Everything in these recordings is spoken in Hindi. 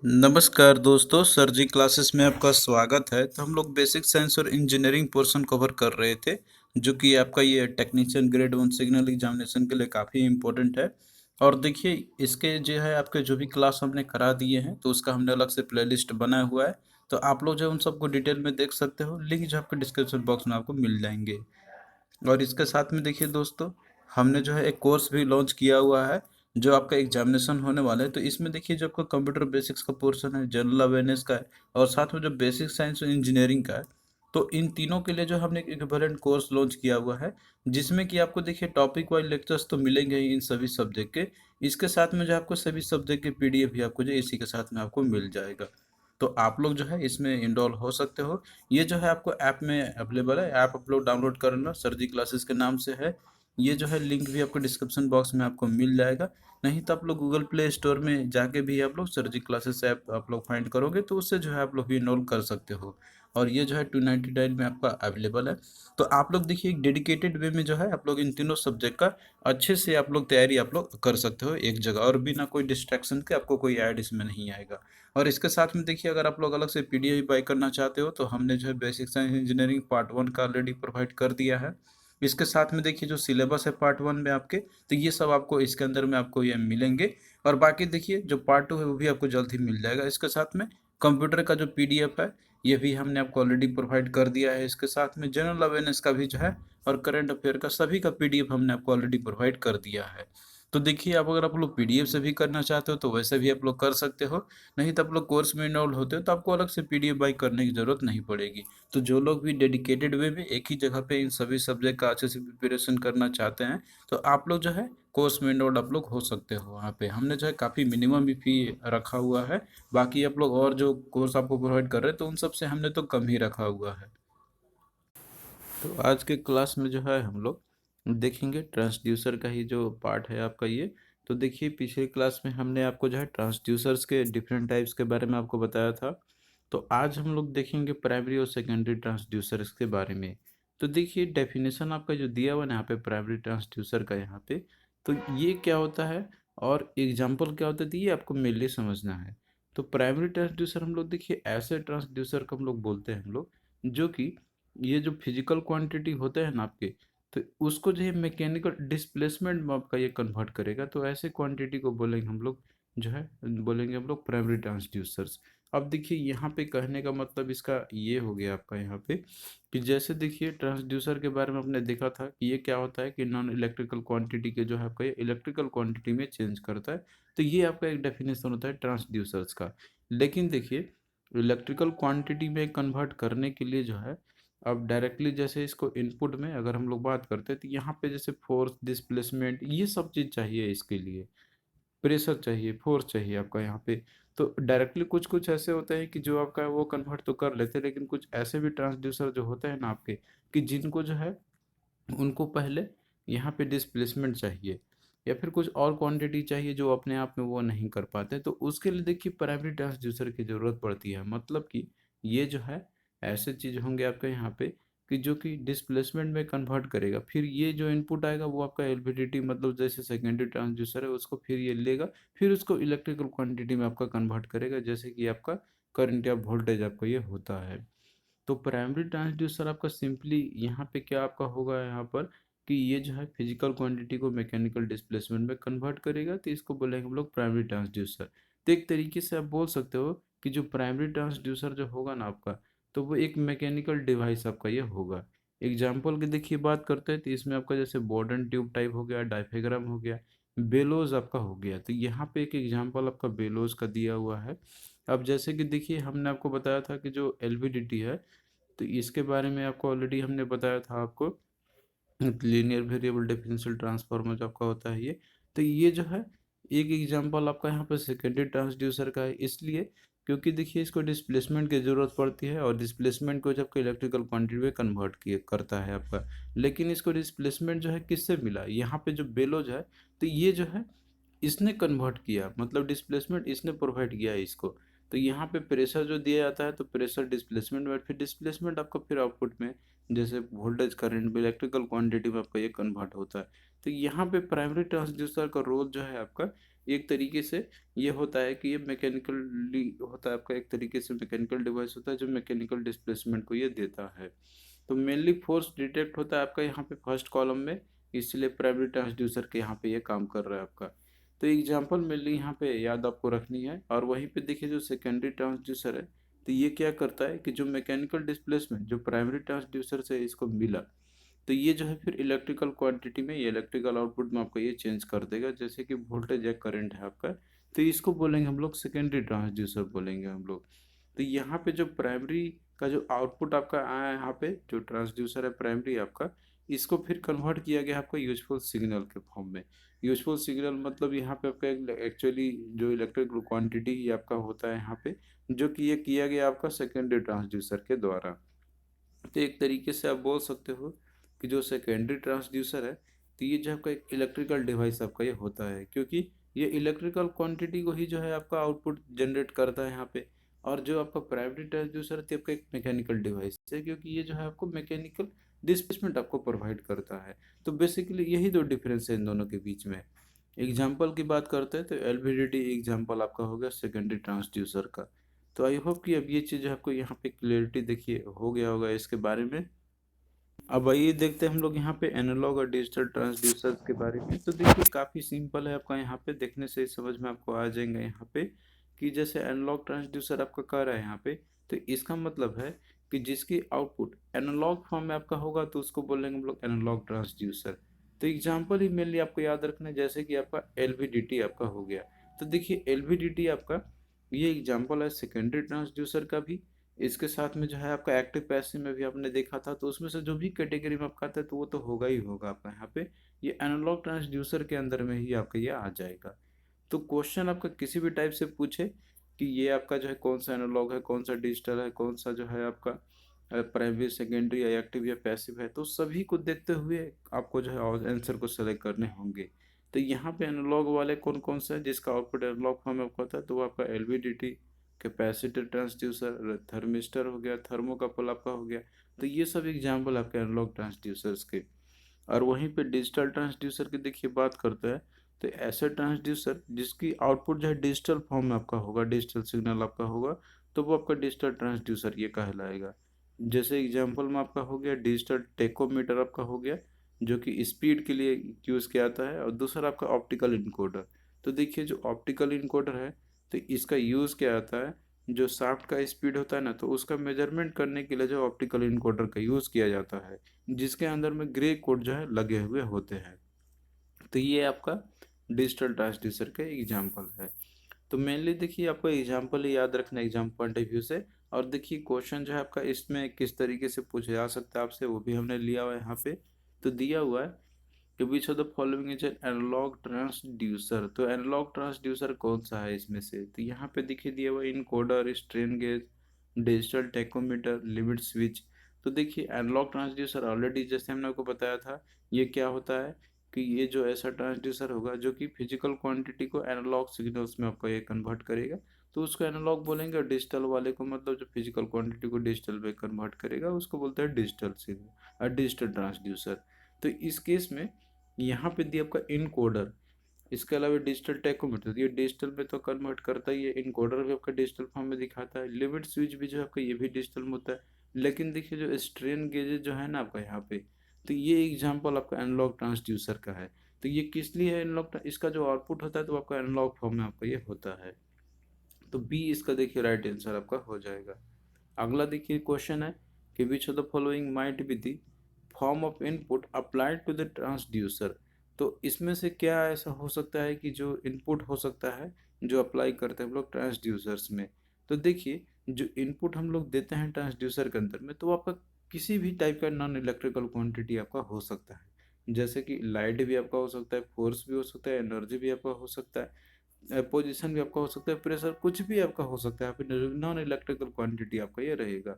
नमस्कार दोस्तों, सर जी क्लासेस में आपका स्वागत है। तो हम लोग बेसिक साइंस और इंजीनियरिंग पोर्शन कवर कर रहे थे, जो कि आपका ये टेक्नीशियन ग्रेड 1 सिग्नल एग्जामिनेशन के लिए काफ़ी इम्पोर्टेंट है। और देखिए, इसके जो है आपके जो भी क्लास हमने करा दिए हैं, तो उसका हमने अलग से प्लेलिस्ट बनाया हुआ है। तो आप लोग जो है उन सबको डिटेल में देख सकते हो। लिंक जो आपके डिस्क्रिप्शन बॉक्स में आपको मिल जाएंगे। और इसके साथ में देखिए दोस्तों, हमने जो है एक कोर्स भी लॉन्च किया हुआ है, जो आपका एग्जामिनेशन होने वाला है। तो इसमें देखिए, जो आपका कंप्यूटर बेसिक्स का पोर्शन है, जनरल अवेयरनेस का है, और साथ में जो बेसिक साइंस और इंजीनियरिंग का है, तो इन तीनों के लिए जो हमने एक इक्विवेलेंट कोर्स लॉन्च किया हुआ है, जिसमें कि आपको देखिए टॉपिक वाइज लेक्चर्स तो मिलेंगे ही इन सभी सब्जेक्ट के। इसके साथ में जो आपको सभी सब्जेक्ट के पीडीएफ भी आपको जो इसी के साथ में आपको मिल जाएगा। तो आप लोग जो है इसमें इनरोल हो सकते हो। ये जो है आपको ऐप में अवेलेबल है, ऐप आप लोग डाउनलोड कर लेना, सर जी क्लासेस के नाम से है। ये जो है लिंक भी आपको डिस्क्रिप्शन बॉक्स में आपको मिल जाएगा। नहीं तो आप लोग गूगल प्ले स्टोर में जाके भी आप लोग सर जी क्लासेस ऐप आप लोग फाइंड करोगे, तो उससे जो है आप लोग भी इनरोल कर सकते हो। और ये जो है 299 में आपका अवेलेबल है। तो आप लोग देखिए, एक डेडिकेटेड वे में जो है आप लोग इन तीनों सब्जेक्ट का अच्छे से आप लोग तैयारी आप लोग कर सकते हो एक जगह, और बिना कोई डिस्ट्रैक्शन के आपको कोई ऐड इसमें नहीं आएगा। और इसके साथ में देखिए, अगर आप लोग अलग से पीडीएफ बाई करना चाहते हो, तो हमने जो है बेसिक साइंस इंजीनियरिंग पार्ट 1 का ऑलरेडी प्रोवाइड कर दिया है। इसके साथ में देखिए, जो सिलेबस है पार्ट 1 में आपके, तो ये सब आपको इसके अंदर में आपको ये मिलेंगे। और बाकी देखिए, जो पार्ट 2 है वो भी आपको जल्द ही मिल जाएगा। इसके साथ में कंप्यूटर का जो पीडीएफ है, ये भी हमने आपको ऑलरेडी प्रोवाइड कर दिया है। इसके साथ में जनरल अवेयरनेस का भी जो है, और करंट अफेयर का सभी का पीडीएफ हमने आपको ऑलरेडी प्रोवाइड कर दिया है। तो देखिए, अब अगर आप लोग पीडीएफ से भी करना चाहते हो, तो वैसे भी आप लोग कर सकते हो। नहीं तो आप लोग कोर्स में इनरोल होते हो, तो आपको अलग से पीडीएफ बाई करने की ज़रूरत नहीं पड़ेगी। तो जो लोग भी डेडिकेटेड वे में एक ही जगह पे इन सभी सब्जेक्ट का अच्छे से प्रिपरेशन करना चाहते हैं, तो आप लोग जो है कोर्स में इनरोल आप लोग हो सकते हो। वहाँ पे हमने जो है काफ़ी मिनिमम भी फी रखा हुआ है। बाकी आप लोग और जो कोर्स आपको प्रोवाइड कर रहे हैं, तो उन सब से हमने तो कम ही रखा हुआ है। तो आज के क्लास में जो है हम लोग देखेंगे ट्रांसड्यूसर का ही जो पार्ट है आपका ये। तो देखिए, पिछले क्लास में हमने आपको जो है ट्रांसड्यूसर्स के डिफरेंट टाइप्स के बारे में आपको बताया था। तो आज हम लोग देखेंगे प्राइमरी और सेकेंडरी ट्रांसड्यूसर्स के बारे में। तो देखिए, डेफिनेशन आपका जो दिया हुआ है ना यहाँ पे प्राइमरी ट्रांसड्यूसर का, यहाँ पे तो ये क्या होता है और एग्जाम्पल क्या होता है, तो ये आपको मेनली समझना है। तो प्राइमरी ट्रांसड्यूसर हम लोग देखिए ऐसे ट्रांसड्यूसर को हम लोग बोलते हैं, हम लोग जो कि ये जो फिजिकल क्वांटिटी होते हैं ना आपके, तो उसको जो है मैकेनिकल डिस्प्लेसमेंट में आपका ये कन्वर्ट करेगा। तो ऐसे क्वांटिटी को बोलेंगे हम लोग, जो है बोलेंगे हम लोग प्राइमरी ट्रांसड्यूसर्स। अब देखिए, यहाँ पे कहने का मतलब इसका ये हो गया आपका यहाँ पे, कि जैसे देखिए ट्रांसड्यूसर के बारे में आपने देखा था कि ये क्या होता है कि नॉन इलेक्ट्रिकल क्वांटिटी के जो है आपका ये इलेक्ट्रिकल क्वांटिटी में चेंज करता है। तो ये आपका एक डेफिनेशन होता है ट्रांसड्यूसर्स का। लेकिन देखिए, इलेक्ट्रिकल क्वांटिटी में कन्वर्ट करने के लिए जो है, अब डायरेक्टली जैसे इसको इनपुट में अगर हम लोग बात करते हैं, तो यहाँ पे जैसे फोर्स, डिस्प्लेसमेंट, ये सब चीज़ चाहिए इसके लिए। प्रेशर चाहिए, फोर्स चाहिए आपका यहाँ पे। तो डायरेक्टली कुछ कुछ ऐसे होते हैं कि जो आपका वो कन्वर्ट तो कर लेते हैं, लेकिन कुछ ऐसे भी ट्रांसड्यूसर जो होते हैं ना आपके, कि जिनको जो है उनको पहले यहाँ पे डिस्प्लेसमेंट चाहिए, या फिर कुछ और क्वांटिटी चाहिए जो अपने आप में वो नहीं कर पाते। तो उसके लिए देखिए प्राइमरी ट्रांसड्यूसर की ज़रूरत पड़ती है। मतलब कि ये जो है ऐसे चीज़ होंगे आपके यहाँ पे, कि जो कि डिस्प्लेसमेंट में कन्वर्ट करेगा। फिर ये जो इनपुट आएगा वो आपका एलवीडीटी, मतलब जैसे सेकेंडरी ट्रांसड्यूसर है, उसको फिर ये लेगा, फिर उसको इलेक्ट्रिकल क्वांटिटी में आपका कन्वर्ट करेगा, जैसे कि आपका करंट या वोल्टेज आपका ये होता है। तो प्राइमरी ट्रांसड्यूसर आपका सिंपली यहाँ पे क्या आपका होगा यहाँ पर, कि ये जो है फिजिकल क्वांटिटी को मैकेनिकल डिस्प्लेसमेंट में कन्वर्ट करेगा, तो इसको बोलेंगे हम लोग प्राइमरी ट्रांसड्यूसर। तो एक तरीके से आप बोल सकते हो कि जो प्राइमरी ट्रांसड्यूसर जो होगा ना आपका, तो वो एक मैकेनिकल डिवाइस आपका ये होगा। एग्जाम्पल की देखिए बात करते हैं, तो इसमें आपका जैसे बॉर्डन ट्यूब टाइप हो गया, डायफ्राम हो गया, बेलोज आपका हो गया। तो यहाँ पे एक एग्जाम्पल आपका बेलोज का दिया हुआ है। अब जैसे कि देखिए, हमने आपको बताया था कि जो एलवीडीटी है, तो इसके बारे में आपको ऑलरेडी हमने बताया था आपको, लीनियर वेरिएबल डिफरेंशियल ट्रांसफॉर्मर जो आपका होता है ये। तो ये जो है एक एग्जांपल आपका यहाँ पर सेकेंडरी ट्रांसड्यूसर का है, इसलिए क्योंकि देखिए इसको डिस्प्लेसमेंट की ज़रूरत पड़ती है, और डिस्प्लेसमेंट को जब इलेक्ट्रिकल क्वांटिटी में कन्वर्ट किए करता है आपका। लेकिन इसको डिस्प्लेसमेंट जो है किससे मिला, यहाँ पे जो बेलोज है, तो ये जो है इसने कन्वर्ट किया, मतलब डिस्प्लेसमेंट इसने प्रोवाइड किया है इसको। तो यहाँ पे प्रेशर जो दिया जाता है, तो प्रेशर डिस्प्लेसमेंट में, फिर डिस्प्लेसमेंट आपका फिर आउटपुट में जैसे वोल्टेज करंट में इलेक्ट्रिकल क्वांटिटी में आपका ये कन्वर्ट होता है। तो यहाँ पे प्राइमरी ट्रांसड्यूसर का रोल जो है आपका, एक तरीके से ये होता है कि ये मैकेनिकली होता है आपका, एक तरीके से मैकेनिकल डिवाइस होता है जो मैकेनिकल डिस्प्लेसमेंट को ये देता है। तो मेनली फोर्स डिटेक्ट होता है आपका यहाँ पे फर्स्ट कॉलम में, इसलिए प्राइमरी ट्रांसड्यूसर के यहाँ पे ये काम कर रहा है आपका। तो एग्जांपल मेनली यहाँ पे याद आपको रखनी है। और वहीं पे देखिए जो सेकेंडरी ट्रांसड्यूसर है, तो ये क्या करता है कि जो मैकेनिकल डिस्प्लेसमेंट जो प्राइमरी ट्रांसड्यूसर से इसको मिला, तो ये जो है फिर इलेक्ट्रिकल क्वांटिटी में, ये इलेक्ट्रिकल आउटपुट में आपको ये चेंज कर देगा, जैसे कि वोल्टेज या करंट है आपका। तो इसको बोलेंगे हम लोग सेकेंडरी ट्रांसड्यूसर बोलेंगे हम लोग। तो यहाँ पे जो प्राइमरी का जो आउटपुट आपका आया है, यहाँ पे जो ट्रांसड्यूसर है प्राइमरी आपका, इसको फिर कन्वर्ट किया गया आपका यूजफुल सिग्नल के फॉर्म में। यूजफुल सिग्नल मतलब यहाँ पे आपका एक्चुअली जो इलेक्ट्रिकल क्वांटिटी ही आपका होता है यहाँ पे, जो कि ये किया गया आपका सेकेंडरी ट्रांसड्यूसर के द्वारा। तो एक तरीके से आप बोल सकते हो कि जो सेकेंडरी ट्रांसड्यूसर है, तो ये जो आपका एक इलेक्ट्रिकल डिवाइस आपका ये होता है, क्योंकि ये इलेक्ट्रिकल क्वांटिटी को ही जो है आपका आउटपुट जनरेट करता है यहाँ पे। और जो आपका प्राइमरी ट्रांसड्यूसर है, तो आपका एक मैकेनिकल डिवाइस है, क्योंकि ये जो है आपको मैकेनिकल डिस्प्लेसमेंट आपको प्रोवाइड करता है। तो बेसिकली यही दो डिफरेंस है इन दोनों के बीच में। एग्जाम्पल की बात करते हैं तो एलवीडीटी एग्जाम्पल आपका हो गया सेकेंडरी ट्रांसड्यूसर का। तो आई होप कि अब ये चीज़ आपको यहाँ पे क्लियरिटी देखिए हो गया होगा इसके बारे में। अब आइए देखते हैं हम लोग यहाँ पे एनालॉग और डिजिटल ट्रांसड्यूसर्स के बारे में। तो देखिए काफ़ी सिंपल है आपका, यहाँ पे देखने से ही समझ में आपको आ जाएंगे यहाँ पे कि जैसे एनालॉग ट्रांसड्यूसर आपका कर रहा है यहाँ पे, तो इसका मतलब है कि जिसकी आउटपुट एनालॉग फॉर्म में आपका होगा तो उसको बोलेंगे हम लोग एनालॉग ट्रांसड्यूसर। तो एग्जाम्पल ही मेनली आपको याद रखना है, जैसे कि आपका एलवीडीटी आपका हो गया। तो देखिए एलवीडीटी आपका ये एग्जाम्पल है सेकेंडरी ट्रांसड्यूसर का भी। इसके साथ में जो है आपका एक्टिव पैसिव में भी आपने देखा था, तो उसमें से जो भी कैटेगरी में आपका आता है तो वो तो होगा ही होगा आपका यहाँ पे। ये एनालॉग ट्रांसड्यूसर के अंदर में ही आपका ये आ जाएगा। तो क्वेश्चन आपका किसी भी टाइप से पूछे कि ये आपका जो है कौन सा एनालॉग है, कौन सा डिजिटल है, कौन सा जो है आपका प्राइमरी सेकेंडरी या एक्टिव या पैसिव है, तो सभी को देखते हुए आपको जो है आंसर को सेलेक्ट करने होंगे। तो यहाँ पे एनालॉग वाले कौन कौन सा है जिसका आउटपुट एनालॉग फॉर्म में आपको होता है, तो वो आपका एलवीडीटी, कैपेसिटर ट्रांसड्यूसर, थर्मिस्टर हो गया, थर्मोकपल आपका हो गया। तो ये सब एग्जाम्पल आपके एनालॉग ट्रांसड्यूसर्स के। और वहीं पे डिजिटल ट्रांसड्यूसर की देखिए बात करते हैं, तो ऐसे ट्रांसड्यूसर जिसकी आउटपुट जो है डिजिटल फॉर्म में आपका होगा, डिजिटल सिग्नल आपका होगा, तो वो आपका डिजिटल ट्रांसड्यूसर ये कहलाएगा। जैसे एग्जांपल में आपका हो गया डिजिटल टेकोमीटर आपका हो गया, जो कि स्पीड के लिए यूज़ किया जाता है। और दूसरा आपका ऑप्टिकल इनकोडर। तो देखिए जो ऑप्टिकल इनकोडर है, तो इसका यूज़ क्या आता है, जो शाफ्ट का स्पीड होता है ना, तो उसका मेजरमेंट करने के लिए जो ऑप्टिकल इनकोडर का यूज़ किया जाता है, जिसके अंदर में ग्रे कोड जो है लगे हुए होते हैं। तो ये आपका डिजिटल ट्रांसड्यूसर का एग्जाम्पल है। तो मेनली देखिए आपको एग्जाम्पल ही याद रखना एग्जाम पॉइंट ऑफ व्यू से। और देखिए क्वेश्चन जो है आपका इसमें किस तरीके से पूछा जा सकता है आपसे, वो भी हमने लिया हुआ है यहाँ पे। तो दिया हुआ है कि which of the following is an analogue transducer. तो एनालॉग ट्रांसड्यूसर कौन सा है इसमें से, तो यहाँ पे देखिए दिया हुआ encoder, strain gauge, digital tachometer, limit switch. तो देखिए एनालॉग ट्रांसड्यूसर ऑलरेडी जैसे हमने आपको बताया था, ये क्या होता है कि ये जो ऐसा ट्रांसड्यूसर होगा जो कि फिजिकल क्वांटिटी को एनालॉग सिग्नल्स में आपका ये कन्वर्ट करेगा, तो उसको एनालॉग बोलेंगे। और डिजिटल वाले को मतलब जो फिजिकल क्वांटिटी को डिजिटल में कन्वर्ट करेगा उसको बोलते हैं डिजिटल सिग्नल और डिजिटल ट्रांसड्यूसर। तो इस केस में यहाँ पे दिया आपका इनकोडर, इसके अलावा डिजिटल टैकोमीटर, ये डिजिटल में तो कन्वर्ट करता ही है, इनकोडर भी आपका डिजिटल फॉर्म में दिखाता है, लिमिट स्विच भी जो है आपका ये भी डिजिटल में होता है। लेकिन देखिए जो स्ट्रेन गेजेस जो है ना आपका यहाँ पे, तो ये एग्जांपल आपका एनालॉग ट्रांसड्यूसर का है। तो ये किस लिए है एनालॉग, इसका जो आउटपुट होता है तो आपका एनालॉग फॉर्म में आपका ये होता है। तो बी इसका देखिए राइट आंसर आपका हो जाएगा। अगला देखिए क्वेश्चन है कि which of the following might be the form of input applied to the transducer. तो इसमें से क्या ऐसा हो सकता है कि जो इनपुट हो सकता है जो अप्लाई करते हैं हम लोग ट्रांसड्यूसर्स में। तो देखिए जो इनपुट हम लोग देते हैं ट्रांसड्यूसर के अंदर में, तो आपका किसी भी टाइप का नॉन इलेक्ट्रिकल क्वांटिटी आपका हो सकता है, जैसे कि लाइट भी आपका हो सकता है, फोर्स भी हो सकता है, एनर्जी भी आपका हो सकता है, पोजीशन भी आपका हो सकता है, प्रेशर, कुछ भी आपका हो सकता है। यहाँ पे नॉन इलेक्ट्रिकल क्वांटिटी आपका ये रहेगा।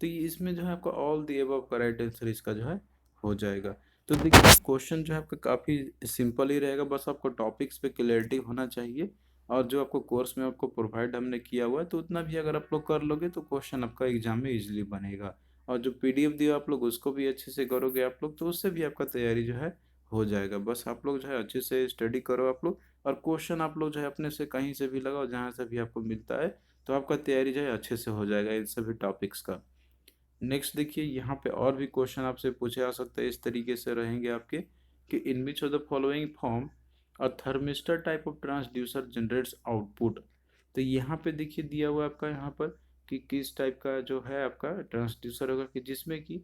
तो ये इसमें जो है आपका ऑल दी अबव का राइट आंसर इसका जो है हो जाएगा। तो देखिए क्वेश्चन जो है आपका काफ़ी सिंपल ही रहेगा, बस आपको टॉपिक्स पे क्लैरिटी होना चाहिए। और जो आपको कोर्स में आपको प्रोवाइड हमने किया हुआ है, तो उतना भी अगर आप लोग कर लोगे तो क्वेश्चन आपका एग्जाम में इजीली बनेगा। और जो पीडीएफ दिया आप लोग उसको भी अच्छे से करोगे आप लोग, तो उससे भी आपका तैयारी जो है हो जाएगा। बस आप लोग जो है अच्छे से स्टडी करो आप लोग, और क्वेश्चन आप लोग जो है अपने से कहीं से भी लगाओ, जहाँ से भी आपको मिलता है, तो आपका तैयारी जो है अच्छे से हो जाएगा इन सभी टॉपिक्स का। नेक्स्ट देखिए, यहाँ पे और भी क्वेश्चन आपसे पूछे जा सकते हैं, इस तरीके से रहेंगे आपके कि in which of the following form a thermistor type of transducer generates output. तो यहाँ पे देखिए दिया हुआ है आपका यहाँ पर कि किस टाइप का जो है आपका ट्रांसड्यूसर होगा, कि जिसमें कि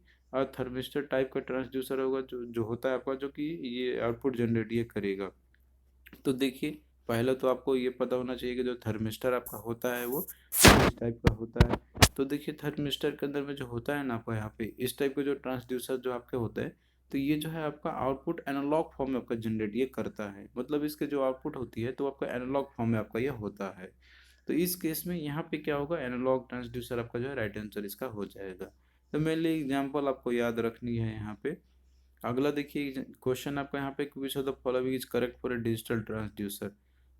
थर्मिस्टर टाइप का ट्रांसड्यूसर होगा जो जो होता है आपका, जो कि ये आउटपुट जनरेट ये करेगा। तो देखिए, पहले तो आपको ये पता होना चाहिए कि जो थर्मिस्टर आपका होता है वो किस टाइप का होता है। तो देखिए, थर्मिस्टर के अंदर में जो होता है ना आपका यहाँ पे इस टाइप के जो ट्रांसड्यूसर जो आपके होते हैं, तो ये जो है आपका आउटपुट एनालॉग फॉर्म में आपका जनरेट ये करता है, मतलब इसके जो आउटपुट होती है तो आपका एनालॉग फॉर्म में आपका ये होता है। तो इस केस में यहाँ पे क्या होगा, एनालॉग ट्रांसड्यूसर आपका जो है राइट आंसर इसका हो जाएगा। तो मेनली एग्जाम्पल आपको याद रखनी है यहाँ पे। अगला देखिए क्वेश्चन आपका यहाँ पे, विच of the following is correct for a digital transducer.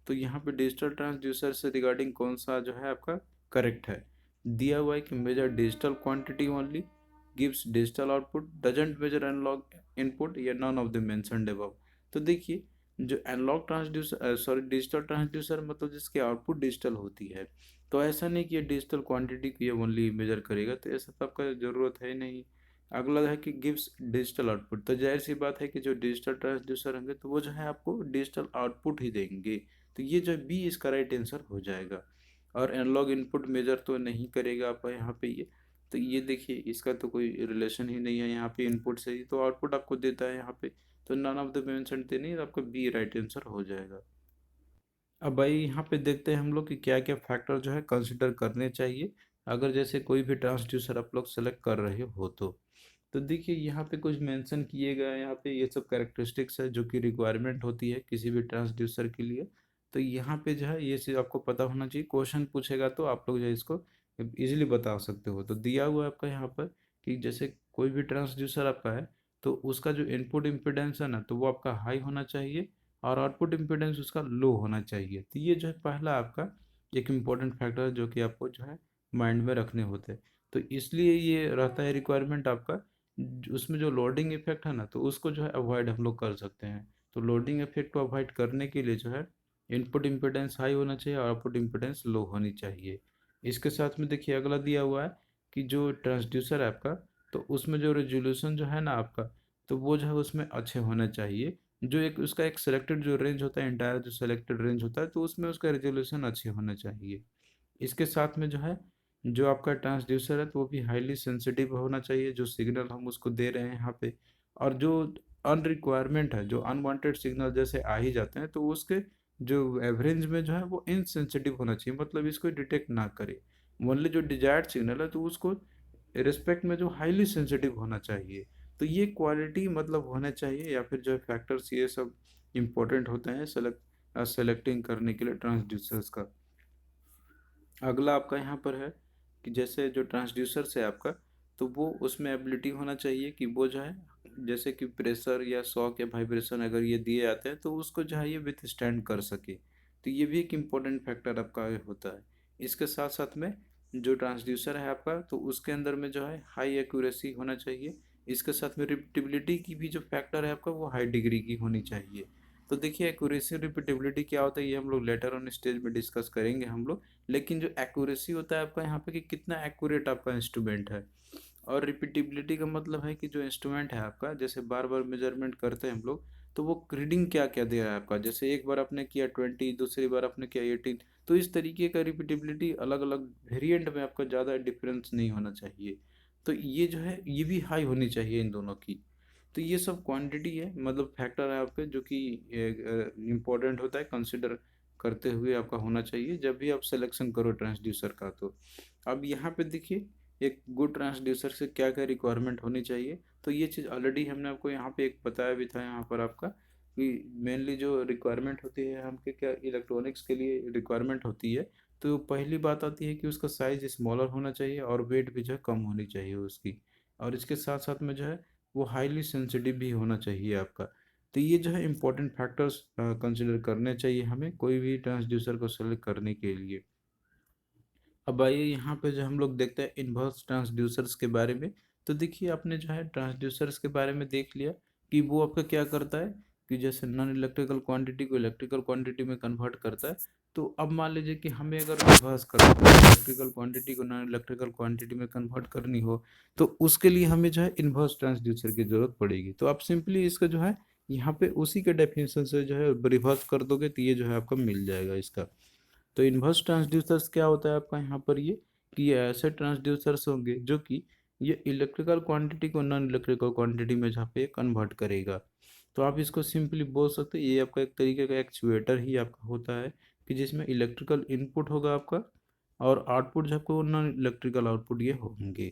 तो यहाँ पे डिजिटल ट्रांसड्यूसर से रिगार्डिंग कौन सा जो है आपका करेक्ट है। दिया हुआ है कि measure digital quantity only, gives digital output, doesn't measure analog input, या none of the mentioned above. तो देखिए, जो analog transducer sorry digital transducer मतलब जिसकी आउटपुट डिजिटल होती है, तो ऐसा नहीं कि ये डिजिटल क्वांटिटी को ये ओनली मेजर करेगा, तो ऐसा तो आपका ज़रूरत है नहीं। अगला है कि गिव्स डिजिटल आउटपुट, तो जाहिर सी बात है कि जो डिजिटल ट्रांसड्यूसर होंगे तो वो जो है आपको डिजिटल आउटपुट ही देंगे। तो ये जो बी इसका राइट आंसर हो जाएगा। और एनालॉग इनपुट मेजर तो नहीं करेगा आपका यहाँ पे ये। तो ये देखिए, इसका तो कोई रिलेशन ही नहीं है यहाँ पे, इनपुट से ही तो आउटपुट आपको देता है यहाँ पे। तो नन ऑफ द मेंशन थे नहीं, तो आपका बी राइट आंसर हो जाएगा। अब भाई यहाँ पे देखते हैं हम लोग कि क्या क्या फैक्टर जो है कंसिडर करने चाहिए, अगर जैसे कोई भी ट्रांसड्यूसर आप लोग सेलेक्ट कर रहे हो तो देखिए यहाँ पे कुछ मेंशन किए गए हैं, यहाँ पे ये सब कैरेक्टरिस्टिक्स है जो कि रिक्वायरमेंट होती है किसी भी ट्रांसड्यूसर के लिए। तो यहाँ पे जो है ये चीज़ आपको पता होना चाहिए, क्वेश्चन पूछेगा तो आप लोग जो है इसको इजीली बता सकते हो। तो दिया हुआ है आपका यहाँ पर कि जैसे कोई भी ट्रांसड्यूसर आपका है, तो उसका जो इनपुट इम्पिडेंस है ना, तो वो आपका हाई होना चाहिए और आउटपुट इम्पिडेंस उसका लो होना चाहिए। तो ये जो है पहला आपका एक इम्पोर्टेंट फैक्टर है जो कि आपको जो है माइंड में रखने होते हैं। तो इसलिए ये रहता है रिक्वायरमेंट आपका, उसमें जो लोडिंग इफेक्ट है ना, तो उसको जो है अवॉइड हम लोग कर सकते हैं। तो लोडिंग इफेक्ट को अवॉइड करने के लिए जो है इनपुट इम्पिडेंस हाई होना चाहिए और आउटपुट इम्पिडेंस लो होनी चाहिए। इसके साथ में देखिए अगला दिया हुआ है कि जो ट्रांसड्यूसर है आपका, तो उसमें जो रेजोल्यूशन जो है ना आपका, तो वो जो है उसमें अच्छे होना चाहिए। जो एक उसका एक सिलेक्टेड जो रेंज होता है, इंटायर जो सिलेक्टेड रेंज होता है, तो उसमें उसका रेजोल्यूशन अच्छे होना चाहिए। इसके साथ में जो है जो आपका ट्रांसड्यूसर है तो वो भी हाईली सेंसिटिव होना चाहिए, जो सिग्नल हम उसको दे रहे हैं यहाँ पे। और जो अनरिक्वायरमेंट है, जो अनवांटेड सिग्नल जैसे आ ही जाते हैं, तो उसके जो एवरेज में जो है वो इनसेंसिटिव होना चाहिए, मतलब इसको डिटेक्ट ना करे। ओनली जो डिजायर्ड सिग्नल है तो उसको रिस्पेक्ट में जो हाईली सेंसिटिव होना चाहिए। तो ये क्वालिटी मतलब होना चाहिए, या फिर जो फैक्टर्स ये सब इम्पोर्टेंट होते हैं सेलेक्टिंग करने के लिए ट्रांसड्यूसर्स का। अगला आपका यहाँ पर है कि जैसे जो ट्रांसड्यूसर्स है आपका, तो वो उसमें एबिलिटी होना चाहिए कि वो जो है जैसे कि प्रेशर या शॉक या वाइब्रेशन अगर ये दिए जाते हैं तो उसको जो है ये विथ स्टैंड कर सके। तो ये भी एक इम्पोर्टेंट फैक्टर आपका होता है। इसके साथ साथ में जो ट्रांसड्यूसर है आपका, तो उसके अंदर में जो है हाई एक्यूरेसी होना चाहिए। इसके साथ में रिपीटेबिलिटी की भी जो फैक्टर है आपका वो हाई डिग्री की होनी चाहिए। तो देखिए, एक्यूरेसी रिपीटेबिलिटी क्या होता है ये हम लोग लेटर ऑन स्टेज में डिस्कस करेंगे हम लोग। लेकिन जो एक्यूरेसी होता है आपका यहाँ पे कि कितना एक्यूरेट आपका इंस्ट्रूमेंट है। और रिपीटेबिलिटी का मतलब है कि जो इंस्ट्रूमेंट है आपका, जैसे बार बार मेजरमेंट करते हैं हम लोग, तो वो रीडिंग क्या क्या दे रहा है आपका, जैसे एक बार आपने किया 20, दूसरी बार आपने किया 18। तो इस तरीके का रिपीटेबिलिटी अलग अलग वेरिएंट में आपका ज़्यादा डिफरेंस नहीं होना चाहिए। तो ये जो है ये भी हाई होनी चाहिए इन दोनों की। तो ये सब क्वांटिटी है, मतलब फैक्टर है आपके जो कि इम्पोर्टेंट होता है, कंसिडर करते हुए आपका होना चाहिए जब भी आप सिलेक्शन करो ट्रांसड्यूसर का। तो अब यहाँ पे देखिए एक गुड ट्रांसड्यूसर से क्या क्या रिक्वायरमेंट होनी चाहिए। तो ये चीज़ ऑलरेडी हमने आपको यहाँ पे एक बताया भी था यहाँ पर आपका कि मेनली जो रिक्वायरमेंट होती है हमके क्या इलेक्ट्रॉनिक्स के लिए रिक्वायरमेंट होती है। तो पहली बात आती है कि उसका साइज स्मॉलर होना चाहिए और वेट भी जो है कम होनी चाहिए उसकी। और इसके साथ साथ में जो है वो हाईली सेंसिटिव भी होना चाहिए आपका। तो ये जो है इम्पोर्टेंट फैक्टर्स कंसिडर करने चाहिए हमें कोई भी ट्रांसड्यूसर को सेलेक्ट करने के लिए। अब आइए यहाँ पे जो हम लोग देखते हैं इन्वर्स ट्रांसड्यूसर्स के बारे में। तो देखिए आपने जो है ट्रांसड्यूसर्स के बारे में देख लिया कि वो आपका क्या करता है, कि जैसे नॉन इलेक्ट्रिकल क्वांटिटी को इलेक्ट्रिकल क्वांटिटी में कन्वर्ट करता है। तो अब मान लीजिए कि हमें अगर रिवर्स करना हो, इलेक्ट्रिकल क्वांटिटी को नॉन इलेक्ट्रिकल क्वांटिटी में कन्वर्ट करनी हो, तो उसके लिए हमें जो है इन्वर्स ट्रांसड्यूसर की जरूरत पड़ेगी। तो आप सिंपली इसका जो है यहाँ पे उसी के डेफिनेशन से जो है रिवर्स कर दोगे तो ये जो है आपका मिल जाएगा इसका। तो इन्वर्स ट्रांसड्यूसर्स क्या होता है आपका यहाँ पर, ये कि ये ऐसे ट्रांसड्यूसर्स होंगे जो कि ये इलेक्ट्रिकल क्वांटिटी को नॉन इलेक्ट्रिकल क्वांटिटी में जहाँ पे कन्वर्ट करेगा। तो आप इसको सिंपली बोल सकते हैं ये आपका एक तरीके का एक्चुएटर ही आपका होता है, कि जिसमें इलेक्ट्रिकल इनपुट होगा आपका और आउटपुट जो आपको नॉन इलेक्ट्रिकल आउटपुट ये होंगे।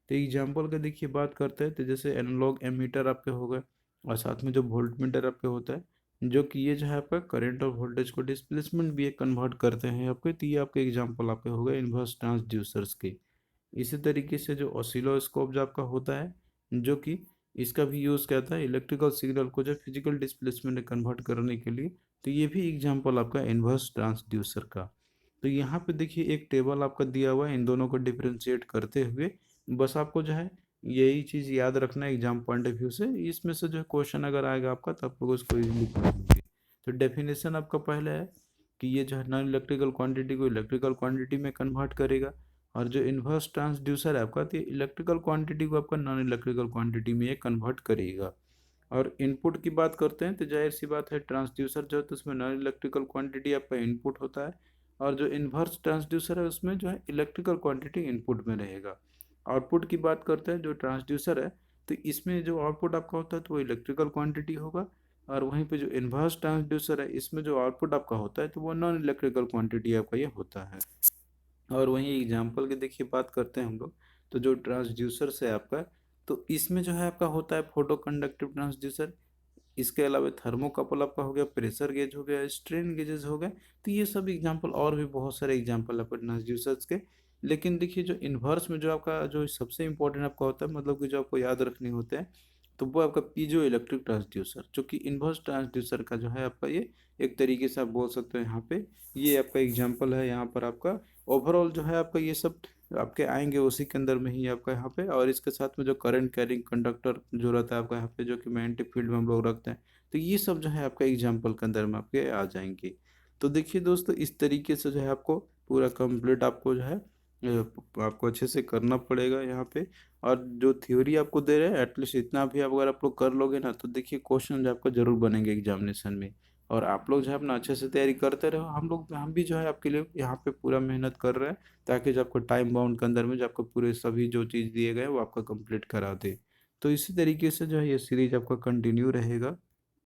तो एग्जाम्पल का देखिए बात करते हैं, तो जैसे एनालॉग एमीटर आपके हो गए और साथ में जो वोल्ट मीटर आपके होता है, जो कि ये जो है आपका करंट और वोल्टेज को डिस्प्लेसमेंट भी एक कन्वर्ट करते हैं आपके। तो ये आपके एग्जांपल आपके हो गए इन्वर्स ट्रांसड्यूसर्स के। इसी तरीके से जो ऑसिलोस्कोप जो आपका होता है, जो कि इसका भी यूज़ करता है इलेक्ट्रिकल सिग्नल को जो फिजिकल डिस्प्लेसमेंट में कन्वर्ट करने के लिए। तो ये भी एग्जांपल आपका इन्वर्स ट्रांसड्यूसर का। तो यहाँ पे देखिए एक टेबल आपका दिया हुआ है इन दोनों को डिफ्रेंशिएट करते हुए। बस आपको जो है यही चीज़ याद रखना है एग्जाम पॉइंट ऑफ व्यू से। इसमें से जो है क्वेश्चन अगर आएगा आपका तो आप लोग उसको इजीली कर लेंगे। तो डेफिनेशन आपका पहले है कि ये जो है नॉन इलेक्ट्रिकल क्वांटिटी को इलेक्ट्रिकल क्वांटिटी में कन्वर्ट करेगा। और जो इन्वर्स ट्रांसड्यूसर है आपका, तो ये इलेक्ट्रिकल क्वांटिटी को आपका नॉन इलेक्ट्रिकल क्वांटिटी में ये कन्वर्ट करेगा। और इनपुट की बात करते हैं तो जाहिर सी बात है ट्रांसड्यूसर जो है तो उसमें नॉन इलेक्ट्रिकल क्वांटिटी आपका इनपुट होता है, और जो इन्वर्स ट्रांसड्यूसर है उसमें जो है इलेक्ट्रिकल क्वांटिटी इनपुट में रहेगा। आउटपुट की बात करते हैं, जो ट्रांसड्यूसर है तो इसमें जो आउटपुट आपका होता है तो वो इलेक्ट्रिकल क्वांटिटी होगा, और वहीं पे जो इन्वर्स ट्रांसड्यूसर है इसमें जो आउटपुट आपका होता है तो वो नॉन इलेक्ट्रिकल क्वांटिटी आपका ये होता है। और वहीं एग्जाम्पल की देखिए बात करते हैं हम लोग, तो जो ट्रांसड्यूसर्स है आपका, तो इसमें जो है आपका होता है फोटो कंडक्टिव ट्रांसड्यूसर। इसके अलावा थर्मोकपल आपका हो गया, प्रेशर गेज हो गया, स्ट्रेन गेजेस हो गए। तो ये सब एग्जांपल और भी बहुत सारे एग्जांपल आपका ट्रांसड्यूसर्स के। लेकिन देखिए जो इन्वर्स में जो आपका जो सबसे इंपॉर्टेंट आपका होता है, मतलब कि जो आपको याद रखने होते हैं, तो वो आपका पीजो इलेक्ट्रिक ट्रांसड्यूसर, जो कि इन्वर्स ट्रांसड्यूसर का जो है आपका ये एक तरीके से आप बोल सकते हो यहाँ पे। ये आपका एग्जाम्पल है यहाँ पर आपका। ओवरऑल जो है आपका ये सब आपके आएंगे उसी के अंदर में ही आपका यहाँ पे। और इसके साथ में जो करंट कैरिंग कंडक्टर जो रहता है आपका यहाँ पे, जो कि मैग्नेटिक फील्ड में हम लोग रखते हैं, तो ये सब जो है आपका एग्जाम्पल के अंदर में आपके आ जाएंगे। तो देखिए दोस्तों इस तरीके से जो है आपको पूरा कंप्लीट आपको जो है आपको अच्छे से करना पड़ेगा यहाँ पे। और जो थ्योरी आपको दे रहे हैं एटलीस्ट इतना भी आप अगर आप लोग कर लोगे ना, तो देखिए क्वेश्चन जो आपको जरूर बनेंगे एग्जामिनेशन में। और आप लोग जो है अपना अच्छे से तैयारी करते रहो, हम भी जो है आपके लिए यहाँ पे पूरा मेहनत कर रहे हैं, ताकि जो आपको टाइम बाउंड के अंदर में जो आपको पूरे सभी जो चीज़ दिए गए वो आपका कंप्लीट करा दे। तो इसी तरीके से जो है ये सीरीज आपका कंटिन्यू रहेगा।